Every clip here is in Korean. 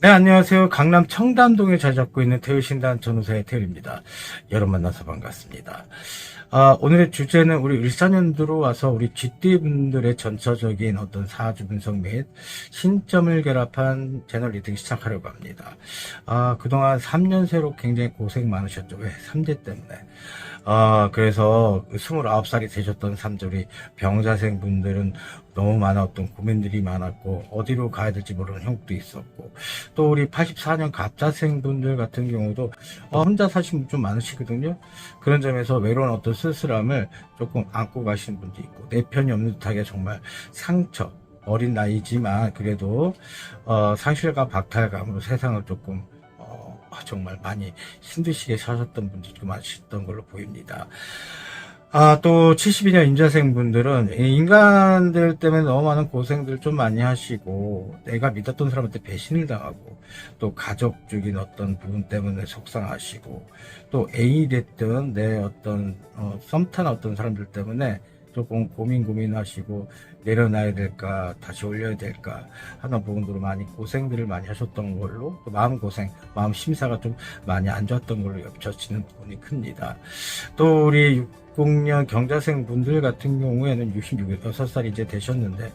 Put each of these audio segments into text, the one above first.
네, 안녕하세요. 강남 청담동에 자리 잡고 있는 태우신단 전우사의 태우입니다. 여러분 만나서 반갑습니다. 오늘의 주제는 우리 을사년도로 와서 우리 쥐띠분들의 전처적인 어떤 사주 분석 및 신점을 결합한 채널 리딩 시작하려고 합니다. 그동안 3년 새로 굉장히 고생 많으셨죠. 왜? 삼재 때문에. 그래서 29살이 되셨던 삼절이 병자생 분들은 너무 많은 어떤 고민들이 많았고, 어디로 가야 될지 모르는 형국도 있었고, 또 우리 84년 갑자생 분들 같은 경우도, 혼자 사신 분 좀 많으시거든요. 그런 점에서 외로운 어떤 쓸쓸함을 조금 안고 가시는 분도 있고, 내 편이 없는 듯하게 정말 상처, 어린 나이지만 그래도, 상실과 박탈감으로 세상을 조금 정말 많이 힘드시게 사셨던 분들도 많으셨던 걸로 보입니다. 또 72년 임자생 분들은 인간들 때문에 너무 많은 고생들 좀 많이 하시고, 내가 믿었던 사람한테 배신을 당하고, 또 가족적인 어떤 부분 때문에 속상하시고, 또 애인이 됐든 내 어떤 썸탄 어떤 사람들 때문에 조금 고민하시고, 내려놔야 될까 다시 올려야 될까 하는 부분으로 많이 고생들을 많이 하셨던 걸로, 또 마음고생, 마음 심사가 좀 많이 안 좋았던 걸로 겹쳐지는 부분이 큽니다. 또 우리 60년 경자생 분들 같은 경우에는 66살이 이제 되셨는데,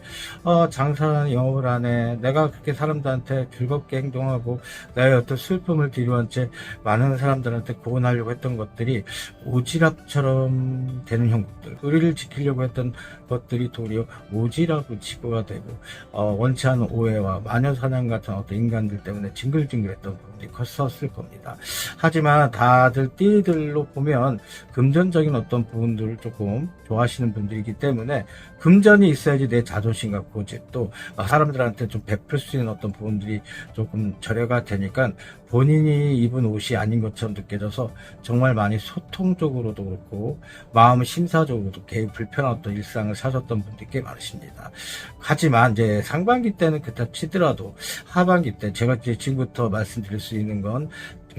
장사하는 영업을 하네, 내가 그렇게 사람들한테 즐겁게 행동하고 나의 어떤 슬픔을 뒤로한 채 많은 사람들한테 구원하려고 했던 것들이 오지랖처럼 되는 형국들, 의리를 지키려고 했던 것들이 도리어 오지랖으로 치부가 되고, 원치 않은 오해와 마녀사냥 같은 어떤 인간들 때문에 징글징글했던 부분이 컸었을 겁니다. 하지만 다들 띠들로 보면 금전적인 어떤 부분들을 조금 좋아하시는 분들이기 때문에, 금전이 있어야지 내 자존심과 고집, 또 사람들한테 좀 베풀 수 있는 어떤 부분들이 조금 절여가 되니까 본인이 입은 옷이 아닌 것처럼 느껴져서 정말 많이 소통적으로도 그렇고 마음 심사적으로도 개의 불편한 어떤 일상을 사셨던 분들이 꽤 많으십니다. 하지만 이제 상반기 때는 그렇다 치더라도 하반기 때 제가 이제 지금부터 말씀드릴 수 있는 건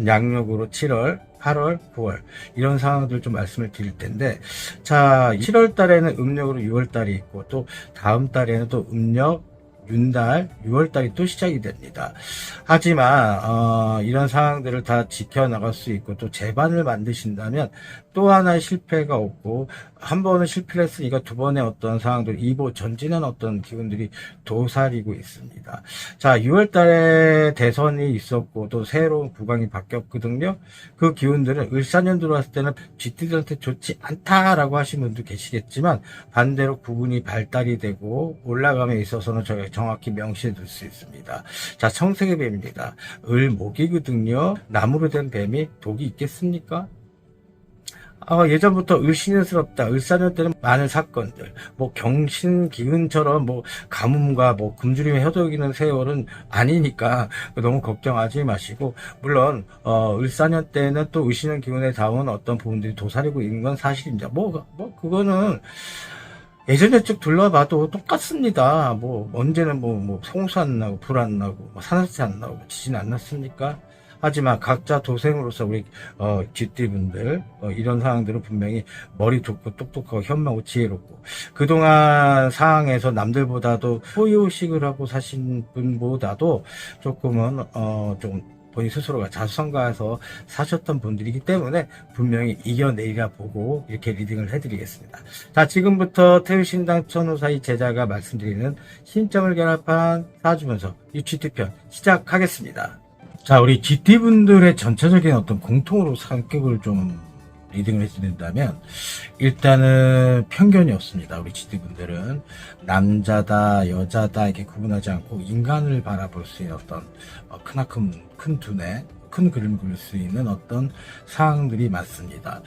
양력으로 7월, 8월, 9월 이런 상황들 좀 말씀을 드릴 텐데, 자, 7월 달에는 음력으로 6월 달이 있고, 또 다음 달에는 또 음력 윤달 6월 달이 또 시작이 됩니다. 하지만 이런 상황들을 다 지켜나갈 수 있고, 또 재반을 만드신다면 또 하나의 실패가 없고, 한 번은 실패를 했으니까 두 번의 어떤 상황들, 이보 전진한 어떤 기운들이 도사리고 있습니다. 자, 6월 달에 대선이 있었고 또 새로운 국왕이 바뀌었거든요. 그 기운들은 을사년 들어왔을 때는 쥐띠들한테 좋지 않다라고 하신 분도 계시겠지만, 반대로 구분이 발달이 되고 올라감에 있어서는 저희가 정확히 명시해 둘 수 있습니다. 자, 청색의 뱀입니다. 을목이거든요. 나무로 된 뱀이 독이 있겠습니까? 예전부터 을신연스럽다, 을사년 때는 많은 사건들, 뭐 경신 기운처럼 뭐 가뭄과 뭐 굶주림에 허덕이는 세월은 아니니까 너무 걱정하지 마시고, 물론 을사년 때는 또 을신연 기운에 닿은 어떤 부분들이 도사리고 있는 건 사실입니다. 그거는 예전에 쭉 둘러봐도 똑같습니다. 뭐 언제는 뭐 홍수 안 나고 불 안 나고 뭐 산사태 안 나고 지진 안 났습니까? 하지만 각자 도생으로서 우리 쥐띠분들 이런 상황들은 분명히 머리 좋고 똑똑하고 현명하고 지혜롭고, 그동안 상황에서 남들보다도 소유식을 하고 사신 분보다도 조금은 좀 본인 스스로가 자수성가해서 사셨던 분들이기 때문에 분명히 이겨내리라 보고 이렇게 리딩을 해드리겠습니다. 자, 지금부터 태우신당 천우사의 제자가 말씀드리는 신점을 결합한 사주분석 쥐띠편 시작하겠습니다. 자, 우리 쥐띠분들의 전체적인 어떤 공통으로 성격을 좀 리딩을 해드린다면, 일단은 편견이 없습니다. 우리 쥐띠분들은 남자다 여자다 이렇게 구분하지 않고 인간을 바라볼 수 있는 어떤 크나큰 큰 두뇌, 큰 그림을 그릴 수 있는 어떤 상황들이 많습니다.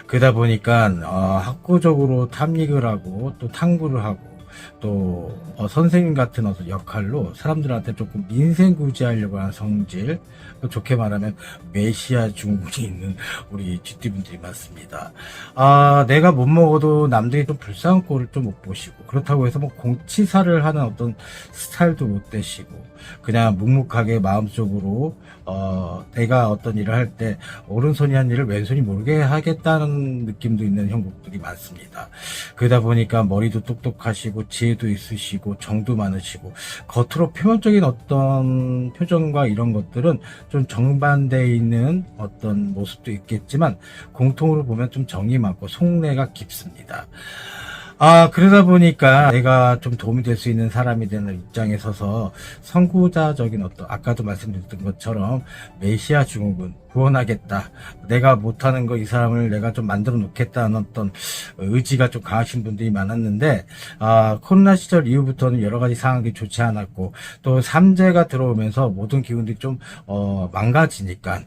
그러다 보니까 학구적으로 탐닉을 하고 또 탐구를 하고, 또 선생님 같은 어떤 역할로 사람들한테 조금 민생구제하려고 하는 성질, 좋게 말하면 메시아 중국에 있는 우리 쥐띠분들이 많습니다. 내가 못 먹어도 남들이 좀 불쌍한 꼴을 좀 못 보시고, 그렇다고 해서 뭐 공치사를 하는 어떤 스타일도 못 되시고, 그냥 묵묵하게 마음속으로 내가 어떤 일을 할 때 오른손이 한 일을 왼손이 모르게 하겠다는 느낌도 있는 형국들이 많습니다. 그러다 보니까 머리도 똑똑하시고 지혜도 있으시고 정도 많으시고 겉으로 표면적인 어떤 표정과 이런 것들은 좀 정반대에 있는 어떤 모습도 있겠지만 공통으로 보면 좀 정이 많고 속내가 깊습니다. 그러다 보니까 내가 좀 도움이 될 수 있는 사람이 되는 입장에 서서 선구자적인 어떤, 아까도 말씀드렸던 것처럼 메시아 증후군, 구원하겠다. 내가 못하는 거 이 사람을 내가 좀 만들어 놓겠다는 어떤 의지가 좀 강하신 분들이 많았는데, 코로나 시절 이후부터는 여러 가지 상황이 좋지 않았고, 또 삼재가 들어오면서 모든 기운들이 좀, 망가지니까,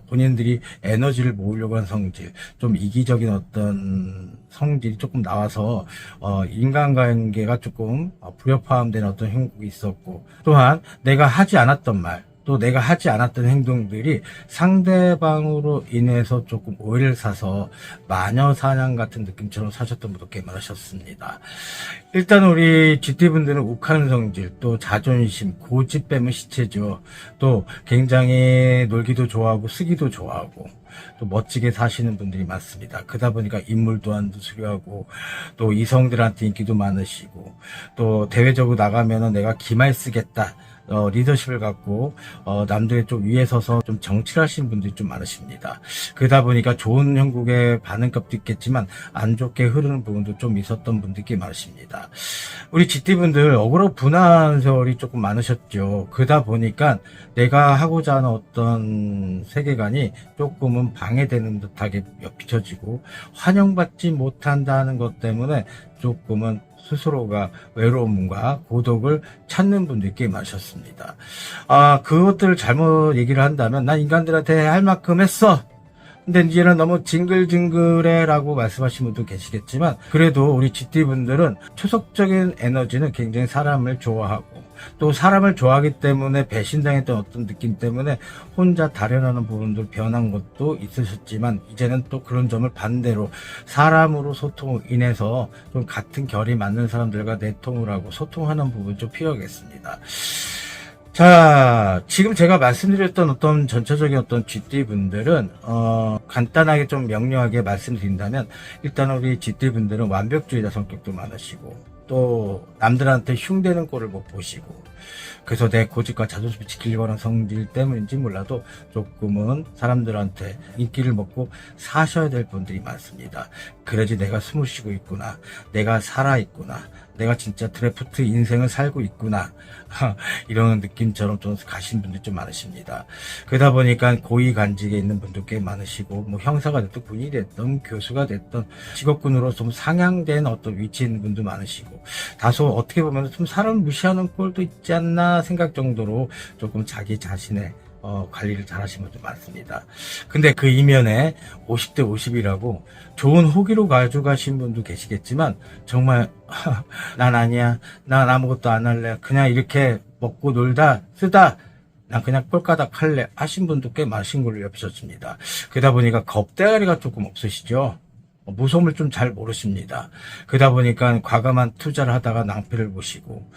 본인들이 에너지를 모으려고 하는 성질, 좀 이기적인 어떤 성질이 조금 나와서, 인간관계가 조금 불협화음된 어떤 행동이 있었고, 또한 내가 하지 않았던 말, 또 내가 하지 않았던 행동들이 상대방으로 인해서 조금 오해를 사서 마녀 사냥 같은 느낌처럼 사셨던 분도 꽤 많으셨습니다. 일단 우리 GT분들은 욱하는 성질, 또 자존심, 고집 빼면 시체죠. 또 굉장히 놀기도 좋아하고 쓰기도 좋아하고 또 멋지게 사시는 분들이 많습니다. 그러다 보니까 인물 또한도 수려하고 또 이성들한테 인기도 많으시고 또 대외적으로 나가면은 내가 기말 쓰겠다. 리더십을 갖고 남들의 좀 위에 서서 좀 정치를 하시는 분들이 좀 많으십니다. 그러다 보니까 좋은 형국의 반응값도 있겠지만 안 좋게 흐르는 부분도 좀 있었던 분들이 많으십니다. 우리 GT분들 억울하고 분한 세월이 조금 많으셨죠. 그러다 보니까 내가 하고자 하는 어떤 세계관이 조금은 방해되는 듯하게 비춰지고 환영받지 못한다는 것 때문에 조금은 스스로가 외로움과 고독을 찾는 분들이 꽤 많으셨습니다. 그것들을 잘못 얘기를 한다면 난 인간들한테 할 만큼 했어. 근데 이제는 너무 징글징글해 라고 말씀하시는 분도 계시겠지만 그래도 우리 GT분들은 초석적인 에너지는 굉장히 사람을 좋아하고 또 사람을 좋아하기 때문에 배신당했던 어떤 느낌 때문에 혼자 다려나는 부분들 변한 것도 있으셨지만 이제는 또 그런 점을 반대로 사람으로 소통을 인해서 좀 같은 결이 맞는 사람들과 내통을 하고 소통하는 부분이 좀 필요하겠습니다. 자, 지금 제가 말씀드렸던 어떤 전체적인 어떤 GT분들은, 간단하게 좀 명료하게 말씀드린다면, 일단 우리 GT분들은 완벽주의자 성격도 많으시고, 또, 남들한테 흉대는 꼴을 못 보시고, 그래서 내 고집과 자존심을 지키려고 하는 성질 때문인지 몰라도 조금은 사람들한테 인기를 먹고 사셔야 될 분들이 많습니다. 그래야지 내가 숨을 쉬고 있구나. 내가 살아있구나. 내가 진짜 드래프트 인생을 살고 있구나. 이런 느낌처럼 좀 가신 분들이 좀 많으십니다. 그러다 보니까 고위간직에 있는 분도 꽤 많으시고, 뭐 형사가 됐든 군인이 됐든 교수가 됐든 직업군으로 좀 상향된 어떤 위치에 있는 분도 많으시고, 다소 어떻게 보면 좀 사람을 무시하는 꼴도 있지 않나 생각 정도로 조금 자기 자신의 관리를 잘 하시는 분도 많습니다. 근데 그 이면에 50대 50이라고 좋은 호기로 가져가신 분도 계시겠지만 정말 난 아니야, 난 아무것도 안 할래, 그냥 이렇게 먹고 놀다 쓰다 난 그냥 꼴까닥 할래 하신 분도 꽤 많으신 걸로 엿보셨습니다. 그러다 보니까 겁대가리가 조금 없으시죠. 무서움을 좀 잘 모르십니다. 그러다 보니까 과감한 투자를 하다가 낭패를 보시고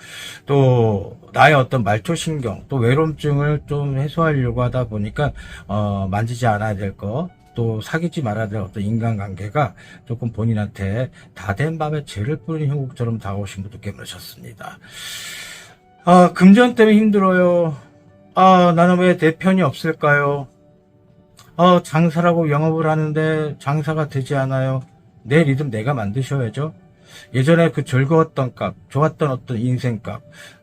또 나의 어떤 말초신경 또 외로움증을 좀 해소하려고 하다 보니까 만지지 않아야 될 거 또 사귀지 말아야 될 어떤 인간관계가 조금 본인한테 다 된 밤에 죄를 뿌리는 형국처럼 다가오신 분도 꽤 많으셨습니다. 금전 때문에 힘들어요. 나는 왜 내 편이 없을까요? 장사라고 영업을 하는데 장사가 되지 않아요. 내 리듬 내가 만드셔야죠. 예전에 그 즐거웠던 값, 좋았던 어떤 인생값,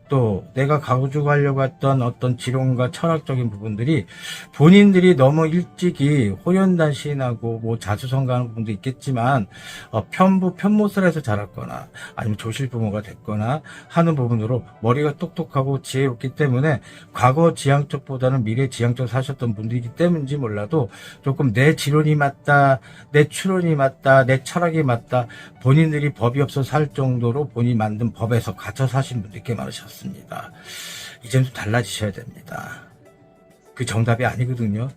또 내가 가져가려고 했던 어떤 지론과 철학적인 부분들이 본인들이 너무 일찍이 호련단신하고 뭐 자수성가하는 부분도 있겠지만 편모를 해서 자랐거나 아니면 조실부모가 됐거나 하는 부분으로 머리가 똑똑하고 지혜롭기 때문에 과거 지향적보다는 미래 지향적 사셨던 분들이기 때문인지 몰라도 조금 내 지론이 맞다, 내 추론이 맞다, 내 철학이 맞다, 본인들이 법이 없어 살 정도로 본인이 만든 법에서 갇혀 사신 분들이 꽤 많으셨습니다. 이제는 좀 달라지셔야 됩니다. 그 정답이 아니거든요.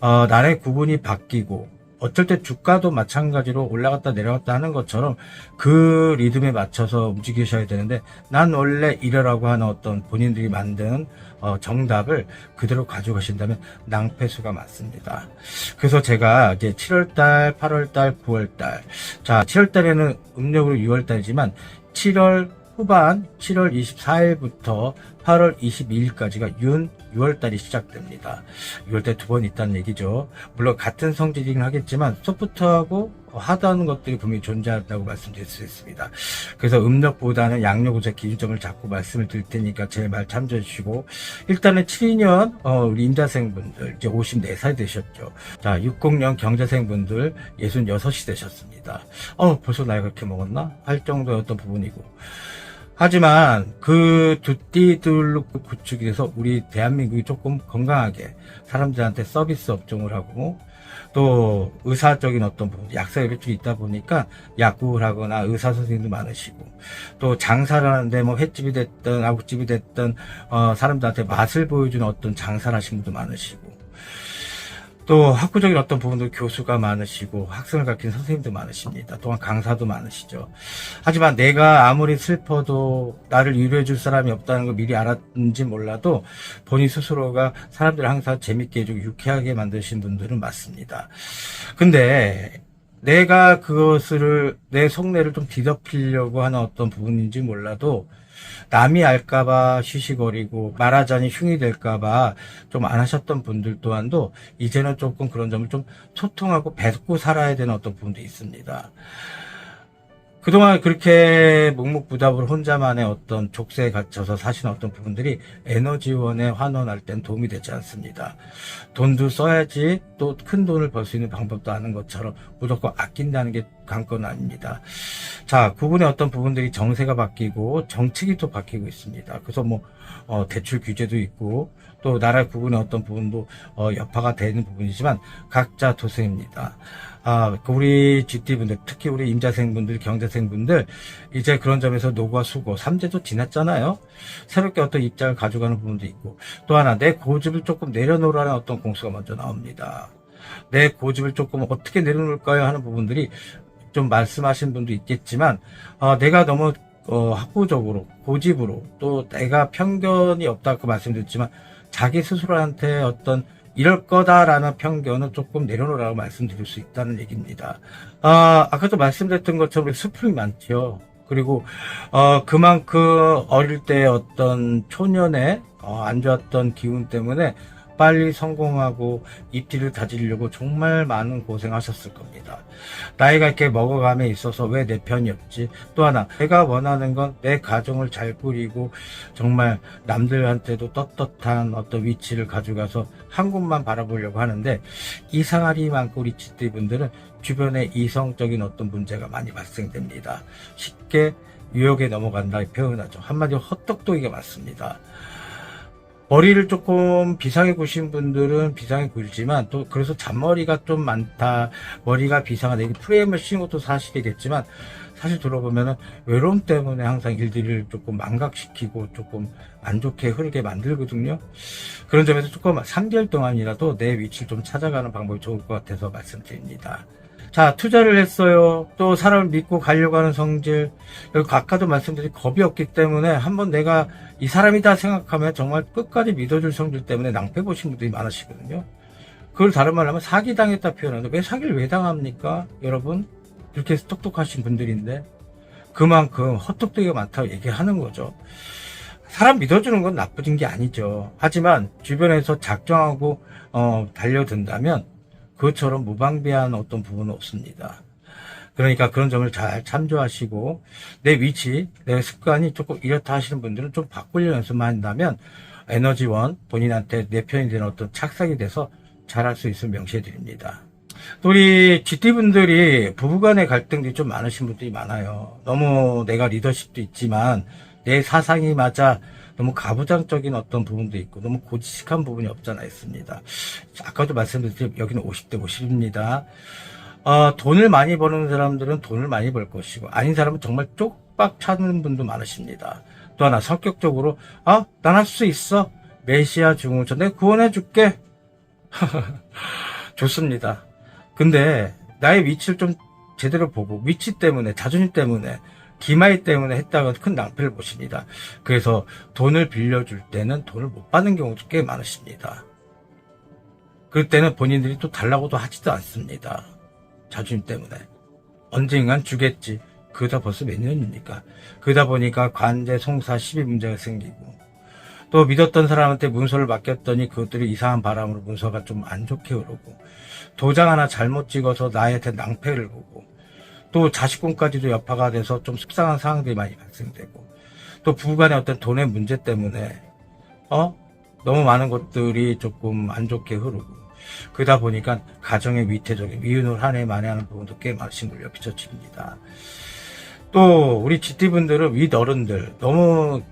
나라의 구분이 바뀌고 어쩔 때 주가도 마찬가지로 올라갔다 내려갔다 하는 것처럼 그 리듬에 맞춰서 움직이셔야 되는데 난 원래 이러라고 하는 어떤 본인들이 만든 정답을 그대로 가져가신다면 낭패수가 많습니다. 그래서 제가 이제 7월달, 8월달, 9월달, 자 7월달에는 음력으로 6월달이지만 7월, 후반 7월 24일부터 8월 22일까지가 6월달이 시작됩니다. 6월달에 2번 있다는 얘기죠. 물론 같은 성질이긴 하겠지만 소프트하고 하드한 것들이 분명히 존재한다고 말씀드릴 수 있습니다. 그래서 음력보다는 양력으로서 기준점을 잡고 말씀을 드릴 테니까 제 말 참조해 주시고, 일단은 72년 우리 임자생분들 이제 54살 되셨죠. 자, 60년 경자생분들 66이 되셨습니다. 벌써 나이가 그렇게 먹었나? 할 정도의 어떤 부분이고, 하지만 그 두 띠들로 구축이 돼서 우리 대한민국이 조금 건강하게 사람들한테 서비스 업종을 하고, 또 의사적인 어떤 부분, 약사 이력이 있다 보니까 약국을 하거나 의사 선생님도 많으시고, 또 장사를 하는데 뭐 횟집이 됐든 아구집이 됐든 사람들한테 맛을 보여주는 어떤 장사를 하시는 분도 많으시고, 또 학구적인 어떤 부분도 교수가 많으시고 학생을 가르치는 선생님도 많으십니다. 또한 강사도 많으시죠. 하지만 내가 아무리 슬퍼도 나를 위로해 줄 사람이 없다는 걸 미리 알았는지 몰라도 본인 스스로가 사람들을 항상 재밌게 해주고 유쾌하게 만드신 분들은 맞습니다. 근데 내가 그것을 내 속내를 좀 뒤덮이려고 하는 어떤 부분인지 몰라도 남이 알까봐 쉬쉬거리고 말하자니 흉이 될까봐 좀 안 하셨던 분들 또한도 이제는 조금 그런 점을 좀 소통하고 뱉고 살아야 되는 어떤 부분도 있습니다. 그동안 그렇게 묵묵부답으로 혼자만의 어떤 족쇄에 갇혀서 사시는 어떤 부분들이 에너지원에 환원할 땐 도움이 되지 않습니다. 돈도 써야지 또 큰 돈을 벌 수 있는 방법도 아는 것처럼 무조건 아낀다는 게 관건 아닙니다. 자, 구분의 어떤 부분들이 정세가 바뀌고 정책이 또 바뀌고 있습니다. 그래서 뭐 대출 규제도 있고 또 나라 구분의 어떤 부분도 여파가 되는 부분이지만 각자 도생입니다. 우리 GT분들, 특히 우리 임자생분들, 경자생분들, 이제 그런 점에서 노고와 수고, 3제도 지났잖아요? 새롭게 어떤 입장을 가져가는 부분도 있고, 또 하나, 내 고집을 조금 내려놓으라는 어떤 공수가 먼저 나옵니다. 내 고집을 조금 어떻게 내려놓을까요? 하는 부분들이 좀 말씀하신 분도 있겠지만, 내가 너무 학구적으로, 고집으로, 또 내가 편견이 없다고 말씀드렸지만, 자기 스스로한테 어떤 이럴 거다라는 편견은 조금 내려놓으라고 말씀드릴 수 있다는 얘기입니다. 아까도 말씀드렸던 것처럼 수품이 많죠. 그리고 그만큼 어릴 때 어떤 초년에 안 좋았던 기운 때문에 빨리 성공하고 입지를 다지려고 정말 많은 고생하셨을 겁니다. 나이가 이렇게 먹어감에 있어서 왜 내 편이 없지? 또 하나, 내가 원하는 건 내 가정을 잘 꾸리고 정말 남들한테도 떳떳한 어떤 위치를 가져가서 한 곳만 바라보려고 하는데, 이상하리 많고 우리 쥐띠분들은 주변에 이성적인 어떤 문제가 많이 발생됩니다. 쉽게 유혹에 넘어간다 표현하죠. 한마디로 헛똑똑이가 많습니다. 머리를 조금 비상에 구신 분들은 비상에 굴지만, 또 그래서 잔머리가 좀 많다, 머리가 비상하다, 이게 프레임을 씌운 것도 사실이겠지만, 사실 들어보면은 외로움 때문에 항상 일들을 조금 망각시키고 조금 안 좋게 흐르게 만들거든요. 그런 점에서 조금 3개월 동안이라도 내 위치를 좀 찾아가는 방법이 좋을 것 같아서 말씀드립니다. 자, 투자를 했어요. 또 사람을 믿고 가려고 하는 성질. 여기 아까도 말씀드린 겁이 없기 때문에 한번 내가 이 사람이다 생각하면 정말 끝까지 믿어줄 성질 때문에 낭패 보신 분들이 많으시거든요. 그걸 다른 말로 하면 사기당했다 표현하는데, 왜 사기를 왜 당합니까? 여러분, 이렇게 똑똑하신 분들인데 그만큼 헛똑똑이가 많다고 얘기하는 거죠. 사람 믿어주는 건 나쁘진 게 아니죠. 하지만 주변에서 작정하고 달려든다면 그것처럼 무방비한 어떤 부분은 없습니다. 그러니까 그런 점을 잘 참조하시고, 내 위치, 내 습관이 조금 이렇다 하시는 분들은 좀 바꾸려 연습만 한다면 에너지원, 본인한테 내 편이 되는 어떤 착삭이 돼서 잘할 수 있음을 명시해 드립니다. 우리 GT분들이 부부간의 갈등들이 좀 많으신 분들이 많아요. 너무 내가 리더십도 있지만 내 사상이 맞아 너무 가부장적인 어떤 부분도 있고 너무 고지식한 부분이 없잖아 있습니다. 아까도 말씀드렸지만 여기는 50대 50입니다. 돈을 많이 버는 사람들은 돈을 많이 벌 것이고, 아닌 사람은 정말 쪽박 찾는 분도 많으십니다. 또 하나, 성격적으로 난 할 수 있어, 메시아 중후처 내가 구원해 줄게. 좋습니다. 근데 나의 위치를 좀 제대로 보고, 위치 때문에, 자존심 때문에, 기마이 때문에 했다가 큰 낭패를 보십니다. 그래서 돈을 빌려줄 때는 돈을 못 받는 경우도 꽤 많으십니다. 그럴 때는 본인들이 또 달라고도 하지도 않습니다. 자존심 때문에. 언젠간 주겠지. 그러다 벌써 몇 년입니까? 그러다 보니까 관제, 송사, 시비 문제가 생기고, 또 믿었던 사람한테 문서를 맡겼더니 그것들이 이상한 바람으로 문서가 좀 안 좋게 흐르고, 도장 하나 잘못 찍어서 나한테 낭패를 보고, 또 자식분까지도 여파가 돼서 좀 속상한 상황들이 많이 발생되고, 또 부부간의 어떤 돈의 문제 때문에 너무 많은 것들이 조금 안 좋게 흐르고, 그러다 보니까 가정의 위태적인 미운을 한 해 만회하는 부분도 꽤 많으신 걸로 비춰집니다. 또 우리 GT분들은 윗어른들 너무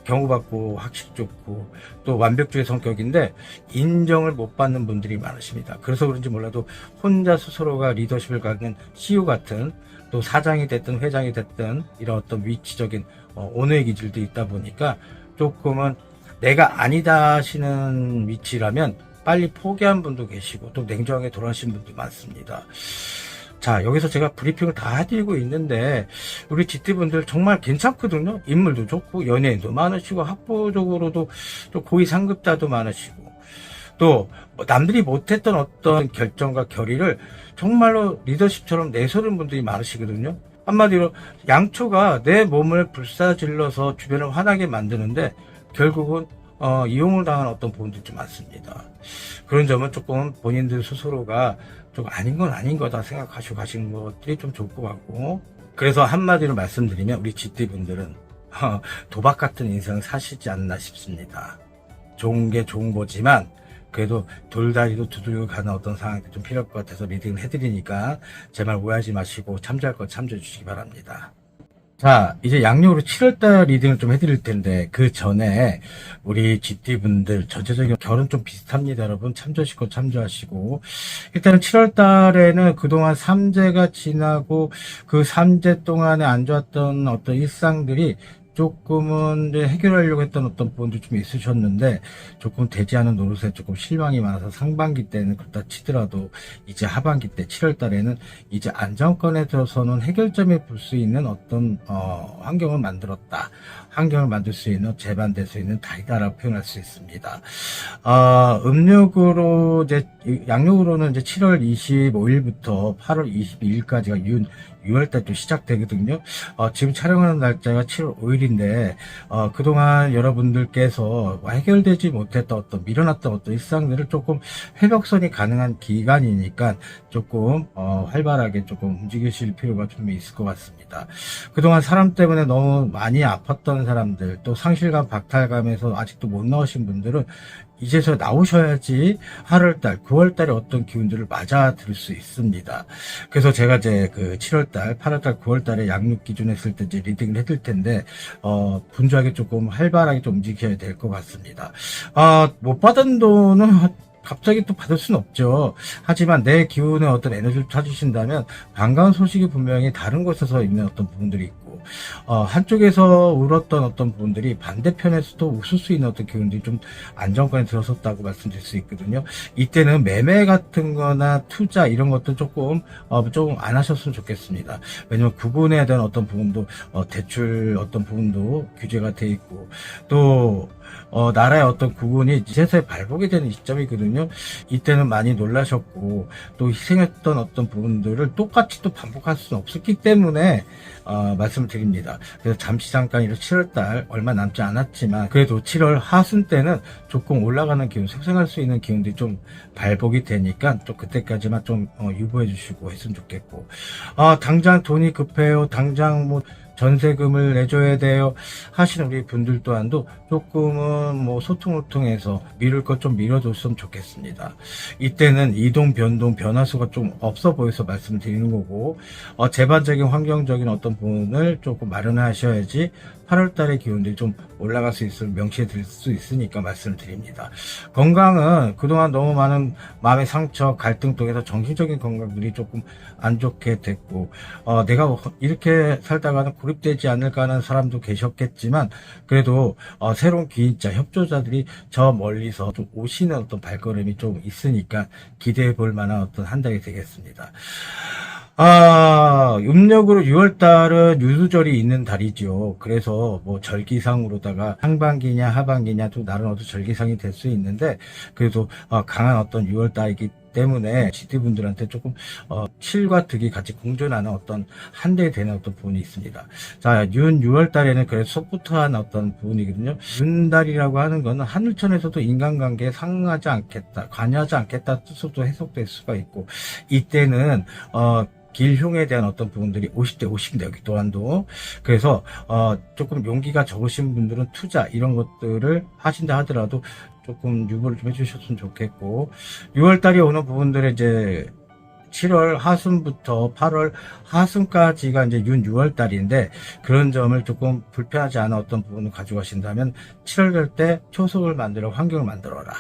경고받고 학식 좋고 또 완벽주의 성격인데 인정을 못 받는 분들이 많으십니다. 그래서 그런지 몰라도 혼자 스스로가 리더십을 갖는 CEO 같은, 또 사장이 됐든 회장이 됐든 이런 어떤 위치적인 온의 기질도 있다 보니까 조금은 내가 아니다 하시는 위치라면 빨리 포기한 분도 계시고 또 냉정하게 돌아가신 분도 많습니다. 자, 여기서 제가 브리핑을 다 해드리고 있는데 우리 GT분들 정말 괜찮거든요. 인물도 좋고 연예인도 많으시고 학부적으로도 또 고위 상급자도 많으시고, 또 남들이 못했던 어떤 결정과 결의를 정말로 리더십처럼 내세우는 분들이 많으시거든요. 한마디로 양초가 내 몸을 불사질러서 주변을 화나게 만드는데 결국은 이용을 당한 어떤 부분들이 좀 많습니다. 그런 점은 조금 본인들 스스로가 좀 아닌 건 아닌 거다 생각하시고 가시는 것들이 좀 좋을 것 같고, 그래서 한마디로 말씀드리면 우리 GT분들은 도박 같은 인생 사시지 않나 싶습니다. 좋은 게 좋은 거지만 그래도 돌다리도 두들겨 가는 어떤 상황이 좀 필요할 것 같아서 리딩을 해드리니까 제 말 오해하지 마시고 참조할 것 참조해 주시기 바랍니다. 자, 이제 양력으로 7월달 리딩을 좀 해드릴 텐데 그 전에 우리 GT분들 전체적인 결은 좀 비슷합니다. 여러분 참조하시고 참조하시고, 일단은 7월달에는 그동안 3제가 지나고 그 3제 동안에 안 좋았던 어떤 일상들이 조금은 이제 해결하려고 했던 어떤 부분도 좀 있으셨는데 조금 되지 않은 노릇에 조금 실망이 많아서 상반기 때는 그렇다 치더라도 이제 하반기 때 7월 달에는 이제 안정권에 들어서는 해결점을 볼 수 있는 어떤 환경을 만들었다. 환경을 만들 수 있는, 재반될 수 있는 달이다라고 표현할 수 있습니다. 음력으로 이제 양력으로는 이제 7월 25일부터 8월 22일까지가 6월달 또 시작되거든요. 지금 촬영하는 날짜가 7월 5일인데, 그동안 여러분들께서 해결되지 못했던 어떤 밀어놨던 어떤 일상들을 조금 회복선이 가능한 기간이니까 조금, 활발하게 조금 움직이실 필요가 좀 있을 것 같습니다. 그동안 사람 때문에 너무 많이 아팠던 사람들, 또 상실감, 박탈감에서 아직도 못 나오신 분들은 이제서 나오셔야지 8월달, 9월달에 어떤 기운들을 맞아 들을 수 있습니다. 그래서 제가 이제 그 7월달, 8월달, 9월달에 양육 기준 했을 때 이제 리딩을 해드릴 텐데, 분주하게 조금 활발하게 좀 움직여야 될 것 같습니다. 못 받은 돈은 갑자기 또 받을 수는 없죠. 하지만 내 기운의 어떤 에너지를 찾으신다면 반가운 소식이 분명히 다른 곳에서 있는 어떤 부분들이 있고, 한쪽에서 울었던 어떤 부분들이 반대편에서도 웃을 수 있는 어떤 기운들이 좀 안정권에 들어섰다고 말씀드릴 수 있거든요. 이때는 매매 같은 거나 투자 이런 것도 조금 안 하셨으면 좋겠습니다. 왜냐면 구분해야 되는 어떤 부분도 대출 어떤 부분도 규제가 돼 있고, 또 나라의 어떤 구분이 이제서야 발복이 되는 시점이거든요. 이때는 많이 놀라셨고 또 희생했던 어떤 부분들을 똑같이 또 반복할 수는 없었기 때문에 말씀을 드립니다. 그래서 잠시 잠깐 이런 7월달 얼마 남지 않았지만 그래도 7월 하순 때는 조금 올라가는 기운, 속생할 수 있는 기운들이 좀 발복이 되니까 또 그때까지만 좀 유보해 주시고 했으면 좋겠고, 당장 돈이 급해요, 당장 뭐 전세금을 내줘야 돼요 하시는 우리 분들 또한도 조금은 뭐 소통을 통해서 미룰 것 좀 미뤄줬으면 좋겠습니다. 이때는 이동, 변동, 변화수가 좀 없어 보여서 말씀드리는 거고, 재반적인 환경적인 어떤 부분을 조금 마련하셔야지 8월달의 기운들이 좀 올라갈 수 있을 명시해 드릴 수 있으니까 말씀드립니다. 건강은 그동안 너무 많은 마음의 상처, 갈등 통해서 정신적인 건강들이 조금 안 좋게 됐고, 내가 이렇게 살다가는 고립되지 않을까 하는 사람도 계셨겠지만 그래도 새로운 기인자, 협조자들이 저 멀리서 좀 오시는 어떤 발걸음이 좀 있으니까 기대해 볼 만한 어떤 한 달이 되겠습니다. 음력으로 6월달은 유수절이 있는 달이죠. 그래서 뭐 절기상으로다가 상반기냐 하반기냐 또 나름 어떤 절기상이 될 수 있는데 그래도 강한 어떤 6월달이기 때문에 GT분들한테 조금 7과 득이 같이 공존하는 어떤 한대에 되는 어떤 부분이 있습니다. 자, 6월 달에는 그래서 속부터한 어떤 부분이거든요. 윤달이라고 하는 거는 하늘천에서도 인간관계에 상응하지 않겠다, 관여하지 않겠다 뜻으로도 해석될 수가 있고, 이때는 길흉에 대한 어떤 부분들이 50대 50인데 여기 또한도 그래서 조금 용기가 적으신 분들은 투자 이런 것들을 하신다 하더라도 조금 유보를 좀 해주셨으면 좋겠고, 6월달이 오는 부분들에 이제 7월 하순부터 8월 하순까지가 이제 6월달인데 그런 점을 조금 불편하지 않은 어떤 부분을 가져가신다면 7월 갈 때 초석을 만들어 환경을 만들어라.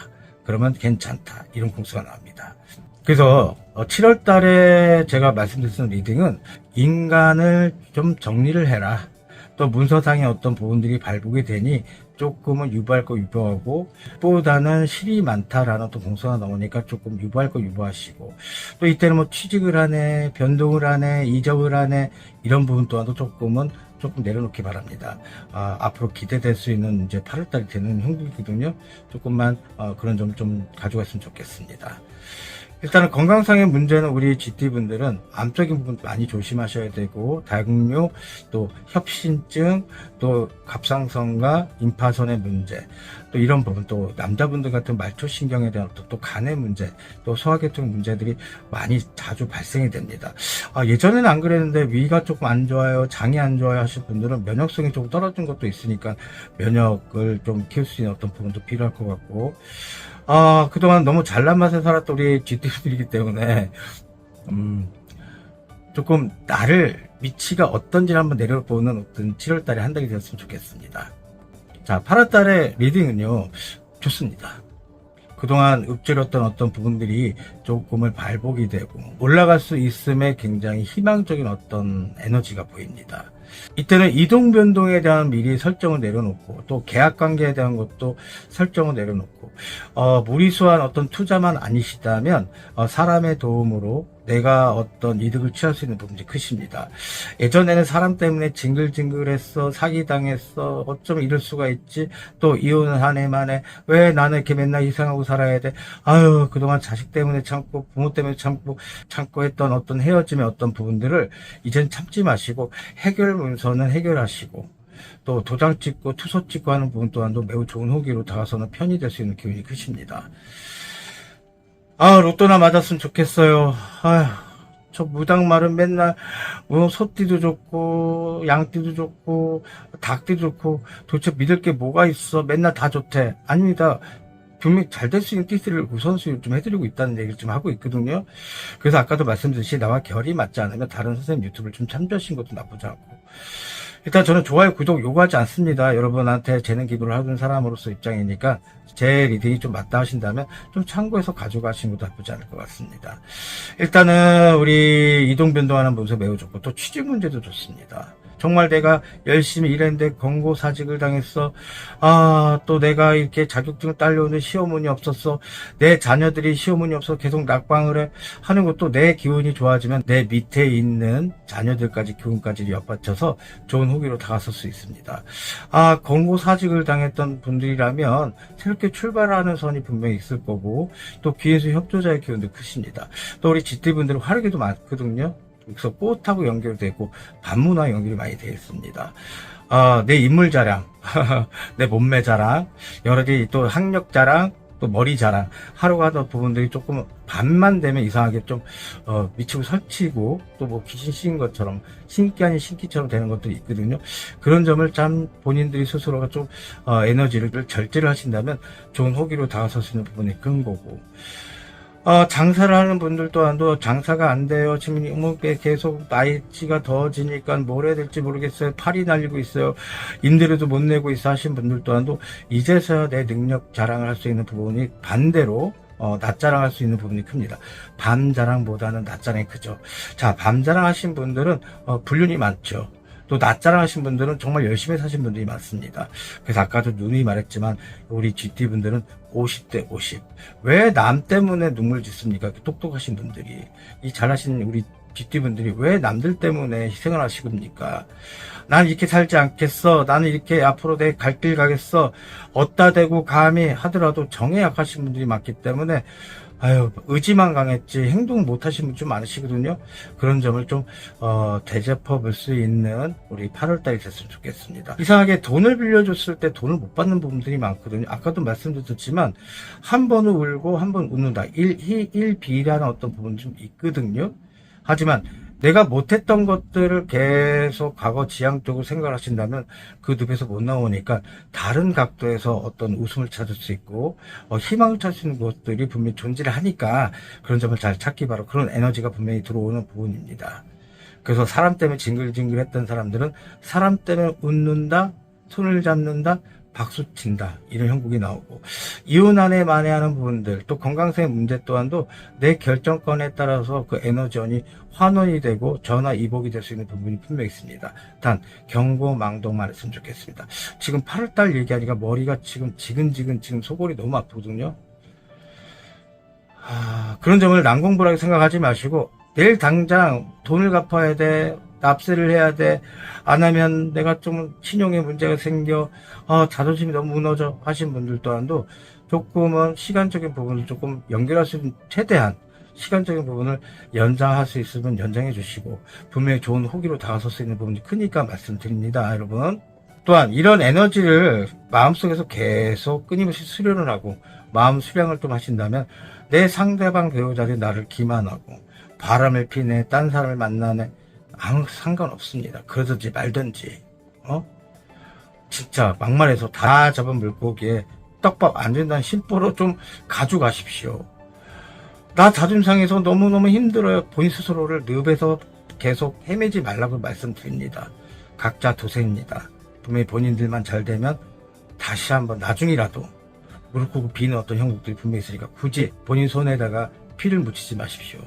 그러면 괜찮다. 이런 공수가 나옵니다. 그래서 7월 달에 제가 말씀드렸던 리딩은 인간을 좀 정리를 해라. 또 문서상의 어떤 부분들이 발복이 되니 조금은 유보할 거 유보하고, 보다는 실이 많다라는 또 공서가 나오니까 조금 유보할 거 유보하시고, 또 이때는 뭐 취직을 하네, 변동을 하네, 이적을 하네, 이런 부분 또한도 조금 내려놓기 바랍니다. 앞으로 기대될 수 있는 이제 8월달이 되는 형국이거든요. 조금만 그런 점 좀 가져갔으면 좋겠습니다. 일단은 건강상의 문제는 우리 GT분들은 암적인 부분 많이 조심하셔야 되고, 당뇨, 또 협신증, 또 갑상선과 임파선의 문제, 또 이런 부분, 또 남자분들 같은 말초신경에 대한 또 간의 문제, 또 소화계통 문제들이 많이 자주 발생이 됩니다. 예전에는 안 그랬는데 위가 조금 안 좋아요, 장이 안 좋아요 하실 분들은 면역성이 조금 떨어진 것도 있으니까 면역을 좀 키울 수 있는 어떤 부분도 필요할 것 같고, 그동안 너무 잘난 맛에 살았던 우리 GT들이기 때문에, 조금 나를 위치가 어떤지를 한번 내려보는 어떤 7월달에 한 달이 되었으면 좋겠습니다. 자, 8월달에 리딩은요, 좋습니다. 그동안 읊조렸던 어떤 부분들이 조금은 발복이 되고 올라갈 수 있음에 굉장히 희망적인 어떤 에너지가 보입니다. 이때는 이동 변동에 대한 미리 설정을 내려놓고, 또 계약 관계에 대한 것도 설정을 내려놓고, 무리수한 어떤 투자만 아니시다면 사람의 도움으로 내가 어떤 이득을 취할 수 있는 부분이 크십니다. 예전에는 사람 때문에 징글징글했어, 사기당했어, 어쩌면 이럴 수가 있지, 또 이혼을 한 해 만에 왜 나는 이렇게 맨날 이상하고 살아야 돼, 아유 그동안 자식 때문에 참고 부모 때문에 참고 했던 어떤 헤어짐의 어떤 부분들을 이젠 참지 마시고 해결 문서는 해결하시고, 또 도장 찍고 투서 찍고 하는 부분 또한도 매우 좋은 후기로 다가서는 편이 될 수 있는 기운이 크십니다. 로또나 맞았으면 좋겠어요. 저 무당말은 맨날 소띠도 좋고 양띠도 좋고 닭띠도 좋고 도대체 믿을 게 뭐가 있어, 맨날 다 좋대. 아닙니다. 분명히 잘 될 수 있는 띠들을 우선순위 좀 해드리고 있다는 얘기를 좀 하고 있거든요. 그래서 아까도 말씀드렸듯이 나와 결이 맞지 않으면 다른 선생님 유튜브를 좀 참조하시는 것도 나쁘지 않고, 일단 저는 좋아요, 구독 요구하지 않습니다. 여러분한테 재능 기부를 하는 사람으로서 입장이니까 제 리딩이 좀 맞다 하신다면 좀 참고해서 가져가시는 것도 나쁘지 않을 것 같습니다. 일단은 우리 이동 변동하는 문서 매우 좋고, 또 취직 문제도 좋습니다. 정말 내가 열심히 일했는데 권고사직을 당했어. 또 내가 이렇게 자격증을 딸려오는 시어머니 없었어. 내 자녀들이 시어머니 없어서 계속 낙방을 해 하는 것도 내 기운이 좋아지면 내 밑에 있는 자녀들까지 기운까지 엿받쳐서 좋은 후기로 다가설 수 있습니다. 권고사직을 당했던 분들이라면 새롭게 출발하는 선이 분명히 있을 거고, 또 귀에서 협조자의 기운도 크십니다. 또 우리 GT분들은 화력이도 많거든요. 그래서 꽃하고 연결되고 반문화 연결이 많이 되어 있습니다. 내 인물 자랑, 내 몸매 자랑, 여러 가지 또 학력 자랑, 또 머리 자랑, 하루가 하던 부분들이 조금 밤만 되면 이상하게 좀 미치고 설치고, 또 뭐 귀신 씌인 것처럼 신기 아닌 신기처럼 되는 것들이 있거든요. 그런 점을 참 본인들이 스스로가 좀 에너지를 절제를 하신다면 좋은 호기로 다가설 수 있는 부분이 큰 거고, 장사를 하는 분들 또한도 장사가 안 돼요. 지금 계속 나이치가 더워지니까 뭘 해야 될지 모르겠어요. 팔이 날리고 있어요. 임대료도 못 내고 있어 하신 분들 또한도 이제서야 내 능력 자랑을 할 수 있는 부분이 반대로 낮 자랑할 수 있는 부분이 큽니다. 밤 자랑보다는 낮 자랑이 크죠. 자, 밤 자랑하신 분들은 불륜이 많죠. 또 낮 자랑하신 분들은 정말 열심히 사신 분들이 많습니다. 그래서 아까도 누누이 말했지만 우리 GT분들은 50대 50. 왜 남 때문에 눈물 짓습니까? 똑똑하신 분들이. 이 잘하신 우리 GT분들이 왜 남들 때문에 희생을 하시겁니까? 난 이렇게 살지 않겠어. 나는 이렇게 앞으로 내 갈 길 가겠어. 어따 대고 감히 하더라도 정에 약하신 분들이 많기 때문에 아유, 의지만 강했지 행동 못 하시는 분 좀 많으시거든요. 그런 점을 좀 대접해 볼 수 있는 우리 8월달이 됐으면 좋겠습니다. 이상하게 돈을 빌려줬을 때 돈을 못 받는 부분들이 많거든요. 아까도 말씀드렸지만 한 번은 울고 한 번 웃는다. 일비라는 어떤 부분이 좀 있거든요. 하지만 내가 못했던 것들을 계속 과거 지향적으로 생각을 하신다면 그 늪에서 못 나오니까 다른 각도에서 어떤 웃음을 찾을 수 있고 희망을 찾을 수 있는 것들이 분명히 존재를 하니까 그런 점을 잘 찾기 바로 그런 에너지가 분명히 들어오는 부분입니다. 그래서 사람 때문에 징글징글 했던 사람들은 사람 때문에 웃는다, 손을 잡는다, 박수 친다, 이런 형국이 나오고, 이혼 안에 만회하는 부분들, 또 건강상의 문제 또한도 내 결정권에 따라서 그 에너지원이 환원이 되고 전화 이복이 될 수 있는 부분이 분명히 있습니다. 단 경고망동만 했으면 좋겠습니다. 지금 8월달 얘기하니까 머리가 지금 지금 속골이 너무 아프거든요. 그런 점을 난공불하게 생각하지 마시고 내일 당장 돈을 갚아야 돼, 납세를 해야 돼, 안 하면 내가 좀 신용에 문제가 생겨, 자존심이 너무 무너져 하신 분들 또한도 조금은 시간적인 부분을 조금 연결할 수 있는, 최대한 시간적인 부분을 연장할 수 있으면 연장해 주시고 분명히 좋은 호기로 다가설 수 있는 부분이 크니까 말씀드립니다, 여러분. 또한 이런 에너지를 마음속에서 계속 끊임없이 수련을 하고 마음 수량을 좀 하신다면 내 상대방 배우자들이 나를 기만하고 바람을 피네, 딴 사람을 만나네, 아무 상관없습니다. 그러든지 말든지, 진짜 막말해서 다 잡은 물고기에 떡밥 안 된다는 심보로 좀 가져가십시오. 나 자존심 상해서 너무너무 힘들어요. 본인 스스로를 늪에서 계속 헤매지 말라고 말씀드립니다. 각자 도생입니다. 분명히 본인들만 잘 되면 다시 한번 나중이라도 무릎 꿇고 비는 어떤 형국들이 분명히 있으니까 굳이 본인 손에다가 피를 묻히지 마십시오.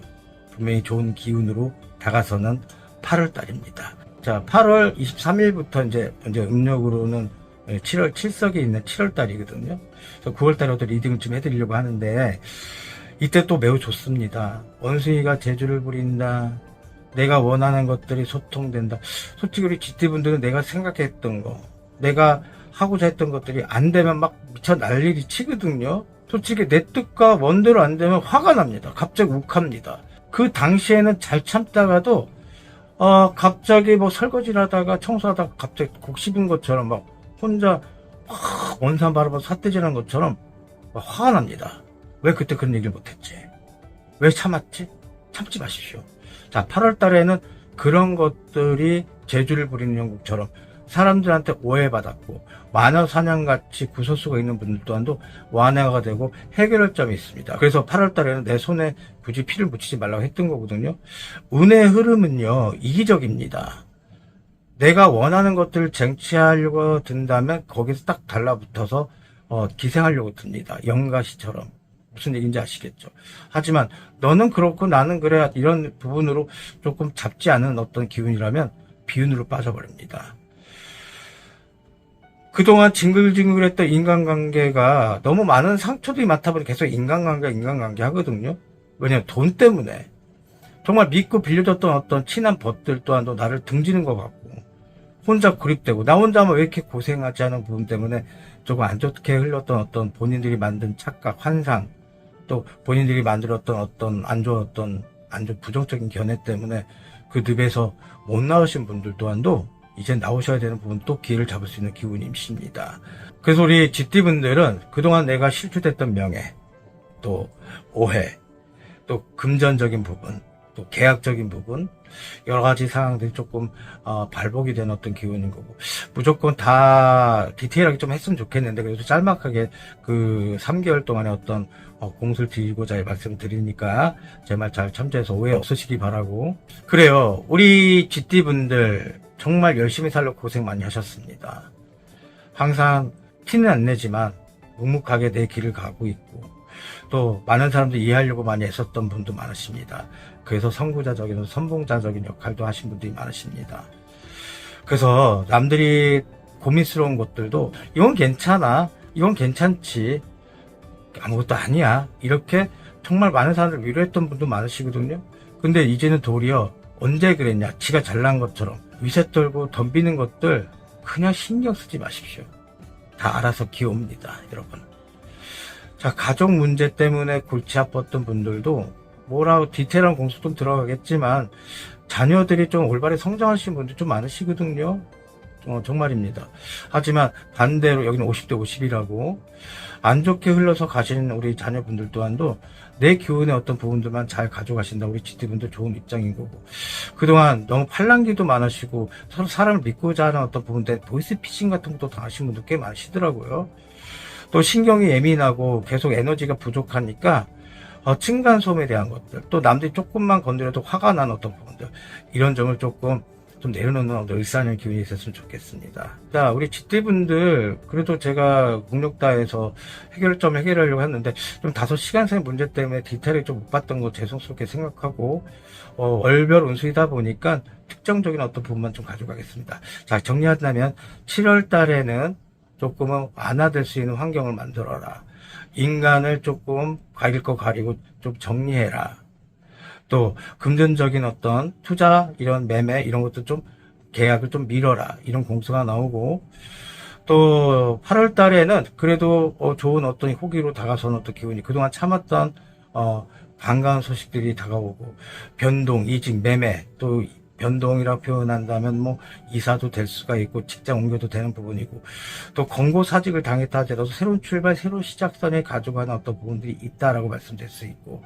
분명히 좋은 기운으로 다가서는 8월달입니다. 자, 8월 23일부터 이제 음력으로는 7월 7석에 있는 7월달이거든요. 그래서 9월달에도 리딩을 좀 해드리려고 하는데 이때 또 매우 좋습니다. 원숭이가 재주를 부린다. 내가 원하는 것들이 소통된다. 솔직히 우리 GT분들은 내가 생각했던 거, 내가 하고자 했던 것들이 안 되면 막 미쳐 난리를 치거든요. 솔직히 내 뜻과 원대로 안 되면 화가 납니다. 갑자기 욱합니다. 그 당시에는 잘 참다가도 갑자기 뭐 설거지를 하다가 청소하다가 갑자기 곡 씹은 것처럼 막 혼자 원산 바라보고 삿대질하는 것처럼 막 화가 납니다. 왜 그때 그런 얘기를 못했지? 왜 참았지? 참지 마십시오. 자, 8월 달에는 그런 것들이 재주를 부리는 형국처럼 사람들한테 오해받았고 마녀 사냥같이 구설수가 있는 분들 또한도 완화가 되고 해결할 점이 있습니다. 그래서 8월 달에는 내 손에 굳이 피를 묻히지 말라고 했던 거거든요. 운의 흐름은요, 이기적입니다. 내가 원하는 것들을 쟁취하려고 든다면 거기서 딱 달라붙어서 기생하려고 듭니다. 영가시처럼. 무슨 얘기인지 아시겠죠? 하지만 너는 그렇고 나는 그래, 이런 부분으로 조금 잡지 않은 어떤 기운이라면 비운으로 빠져버립니다. 그동안 징글징글했던 인간관계가 너무 많은 상처들이 많다 보니 계속 인간관계 하거든요. 왜냐면 돈 때문에 정말 믿고 빌려줬던 어떤 친한 벗들 또한도 나를 등지는 것 같고 혼자 고립되고 나 혼자만 왜 이렇게 고생하지 하는 부분 때문에 조금 안 좋게 흘렀던 어떤 본인들이 만든 착각, 환상, 또 본인들이 만들었던 어떤 안 좋은 부정적인 견해 때문에 그 늪에서 못 나오신 분들 또한도 이제 나오셔야 되는 부분 또 기회를 잡을 수 있는 기운이십니다. 그래서 우리 GT분들은 그동안 내가 실추됐던 명예, 또 오해, 또 금전적인 부분, 또 계약적인 부분, 여러 가지 상황들이 조금 발복이 되는 어떤 기운인 거고, 무조건 다 디테일하게 좀 했으면 좋겠는데 그래도 짤막하게 그 3개월 동안의 어떤 공수를 드리고자 말씀드리니까 제 말 잘 참조해서 오해 없으시기 바라고. 그래요, 우리 GT분들 정말 열심히 살려 고생 많이 하셨습니다. 항상 티는 안 내지만 묵묵하게 내 길을 가고 있고 또 많은 사람들 이해하려고 많이 애썼던 분도 많으십니다. 그래서 선구자적인 선봉자적인 역할도 하신 분들이 많으십니다. 그래서 남들이 고민스러운 것들도 이건 괜찮아, 이건 괜찮지, 아무것도 아니야, 이렇게 정말 많은 사람들 위로했던 분도 많으시거든요. 근데 이제는 도리어 언제 그랬냐, 지가 잘난 것처럼 위세 떨고 덤비는 것들 그냥 신경 쓰지 마십시오. 다 알아서 기옵니다, 여러분. 자, 가족 문제 때문에 골치 아팠던 분들도 뭐라고 디테일한 공수 좀 들어가겠지만 자녀들이 좀 올바르게 성장하시는 분들 좀 많으시거든요. 정말입니다. 하지만 반대로 여기는 50대 50이라고 안 좋게 흘러서 가시는 우리 자녀분들 또한도 내 기운의 어떤 부분들만 잘 가져가신다. 우리 GT분들 좋은 입장인 거고, 그동안 너무 팔랑기도 많으시고 서로 사람을 믿고자 하는 어떤 부분들 보이스피싱 같은 것도 당하신 분들 꽤 많으시더라고요. 또 신경이 예민하고 계속 에너지가 부족하니까 층간소음에 대한 것들, 또 남들이 조금만 건드려도 화가 나는 어떤 부분들, 이런 점을 조금 좀 내려놓는 어떤 을사년 기운이 있었으면 좋겠습니다. 자, 우리 GT분들, 그래도 제가 국력다에서 해결하려고 했는데, 좀 다소 시간상 문제 때문에 디테일을 좀 못 봤던 거 죄송스럽게 생각하고, 월별 운수이다 보니까 특정적인 어떤 부분만 좀 가져가겠습니다. 자, 정리한다면, 7월 달에는 조금은 완화될 수 있는 환경을 만들어라. 인간을 조금 가릴 거 가리고 좀 정리해라. 또 금전적인 어떤 투자, 이런 매매 이런 것도 좀 계약을 좀 미뤄라, 이런 공수가 나오고, 또 8월 달에는 그래도 좋은 어떤 호기로 다가서는 어떤 기운이, 그동안 참았던 반가운 소식들이 다가오고, 변동, 이직, 매매, 또 변동이라고 표현한다면 뭐 이사도 될 수가 있고 직장 옮겨도 되는 부분이고, 또 권고사직을 당했다 하더라도 새로운 출발, 새로운 시작선에 가져가는 어떤 부분들이 있다라고 말씀드릴 수 있고,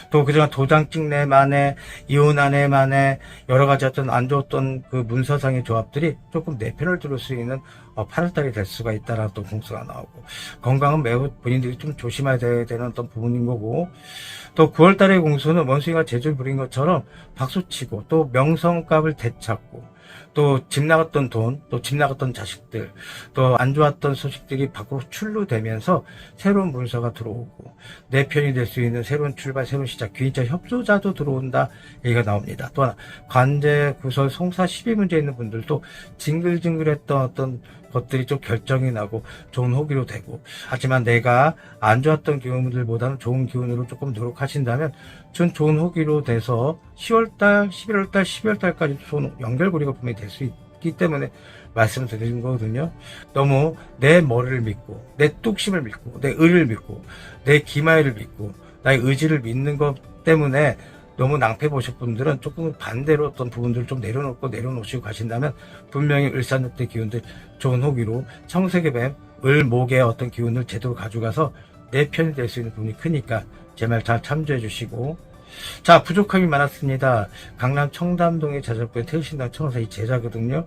또 그동안 도장 찍네 만에, 이혼 아내 만에 여러 가지 어떤 안 좋았던 그 문서상의 조합들이 조금 내 편을 들을 수 있는 8월달이 될 수가 있다라는 또 공수가 나오고, 건강은 매우 본인들이 좀 조심해야 되는 어떤 부분인 거고, 또 9월달의 공수는 원숭이가 재주를 부린 것처럼 박수치고, 또 명성값을 되찾고, 또 집 나갔던 돈, 또 집 나갔던 자식들, 또 안 좋았던 소식들이 밖으로 출루되면서 새로운 문서가 들어오고, 내 편이 될 수 있는 새로운 출발, 새로운 시작, 귀인자 협조자도 들어온다, 얘기가 나옵니다. 또 하나, 관제, 구설, 송사, 시비 문제 있는 분들도 징글징글했던 어떤 것들이 좀 결정이 나고 좋은 호기로 되고, 하지만 내가 안 좋았던 기운들보다는 좋은 기운으로 조금 노력하신다면 전 좋은 호기로 돼서 10월달, 11월달, 12월달까지 좋은 연결고리가 분명히 될 수 있기 때문에 말씀드린 거거든요. 너무 내 머리를 믿고, 내 뚝심을 믿고, 내 의를 믿고, 내 기마이를 믿고, 나의 의지를 믿는 것 때문에 너무 낭패 보실 분들은 조금 반대로 어떤 부분들을 좀 내려놓으시고 가신다면 분명히 을사늑대 기운들 좋은 호기로 청색의 을목의 어떤 기운을 제대로 가져가서 내 편이 될 수 있는 부분이 크니까 제 말 잘 참조해 주시고, 자, 부족함이 많았습니다. 강남 청담동에 자작부의 태우신당 청사 이 제자거든요.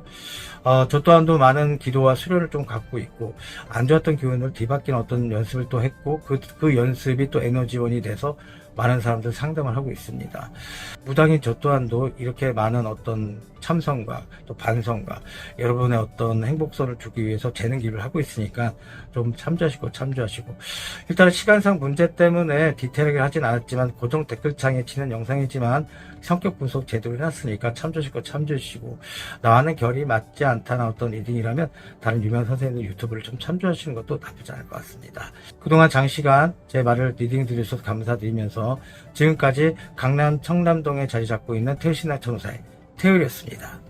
저 또한도 많은 기도와 수련을 좀 갖고 있고, 안 좋았던 기운을 뒤바뀌는 어떤 연습을 또 했고, 그 연습이 또 에너지원이 돼서 많은 사람들 상담을 하고 있습니다. 무당인 저 또한도 이렇게 많은 어떤 참선과 또 반성과 여러분의 어떤 행복선을 주기 위해서 재능기를 하고 있으니까 좀 참조하시고, 일단은 시간상 문제 때문에 디테일하게 하진 않았지만 고정 댓글창에 치는 영상이지만 성격 분석 제대로 해놨으니까 참조하시고, 나와는 결이 맞지 않다는 어떤 리딩이라면 다른 유명 선생님들 유튜브를 좀 참조하시는 것도 나쁘지 않을 것 같습니다. 그동안 장시간 제 말을 리딩 드려주셔서 감사드리면서 지금까지 강남 청담동에 자리 잡고 있는 태우신당 천사의 태율이었습니다.